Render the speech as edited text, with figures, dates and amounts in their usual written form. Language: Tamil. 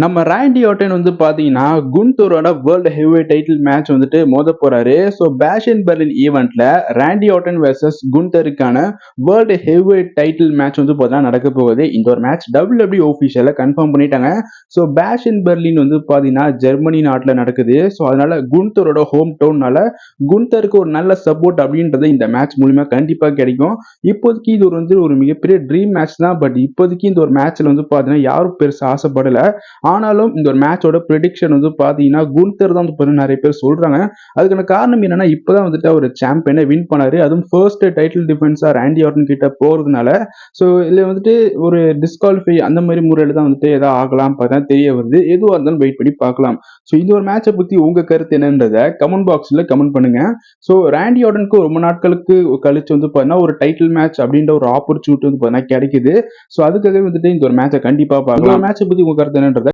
நம்ம ராண்டி ஆர்டன் வந்து பாத்தீங்கன்னா குண்டூரோட வேர்ல்டு ஹெவிவெயிட் டைட்டில் மேட்ச் வந்துட்டு மோத போறாரு. ஸோ பேஷ் இன் பெர்லின் ஈவெண்ட்ல ராண்டி ஆர்டன் வெர்சஸ் குண்டருக்கான வேர்ல்டு ஹெவிவெயிட் டைட்டில் மேட்ச் வந்து பார்த்தீங்கன்னா நடக்க போகுது. இந்த ஒரு மேட்ச் WWE ஒஃபிஷியலா கன்ஃபார்ம் பண்ணிட்டாங்க. ஸோ பேஷ் இன் பெர்லின் வந்து பாத்தீங்கன்னா ஜெர்மனி நாட்டில் நடக்குது. ஸோ அதனால குண்டரோட ஹோம் டவுன்னால குண்டருக்கு ஒரு நல்ல சப்போர்ட் அப்படின்றது இந்த மேட்ச் மூலியமா கண்டிப்பா கிடைக்கும். இப்போதைக்கு இது ஒரு மிகப்பெரிய ட்ரீம் மேட்ச் தான். பட் இப்போதைக்கு இந்த ஒரு மேட்ச்ல வந்து பாத்தீங்கன்னா யாரும் பெருசா ஆசைப்படல. ஆனாலும் இந்த ஒரு மேட்சோட ப்ரெடிக்ஷன் வந்து பாத்தீங்கன்னா குண்டர் தான் வந்து நிறைய பேர் சொல்றாங்க. அதுக்கான காரணம் என்னன்னா இப்பதான் வந்துட்டு அவர் சாம்பியனை வின் பண்ணாரு. அதுவும் ஃபர்ஸ்ட் டைட்டில் டிஃபென்ஸா ராண்டி ஆர்டன் கிட்ட போறதுனால ஸோ இதுல வந்துட்டு ஒரு டிஸ்குவாலிஃபை அந்த மாதிரி முறையில தான் வந்துட்டு ஏதாவது ஆகலாம் பார்த்தா தெரிய வருது. எதுவாக இருந்தாலும் வெயிட் பண்ணி பார்க்கலாம். ஸோ இந்த ஒரு மேட்சை பத்தி உங்க கருத்து என்னன்றத கமெண்ட் பாக்ஸ்ல கமெண்ட் பண்ணுங்க. ஸோ ராண்டி ஆர்டனுக்கு ரொம்ப நாட்களுக்கு கழிச்சு வந்து பார்த்தீங்கன்னா ஒரு டைட்டில் மேட்ச் அப்படின்ற ஒரு ஆப்பர்ச்சுனிட்டி வந்து பார்த்தீங்கன்னா கிடைக்குது. ஸோ அதுக்காகவே வந்துட்டு இந்த ஒரு மேட்சை கண்டிப்பா பார்க்கலாம். மேட்சை பத்தி உங்க கருத்து என்னன்றத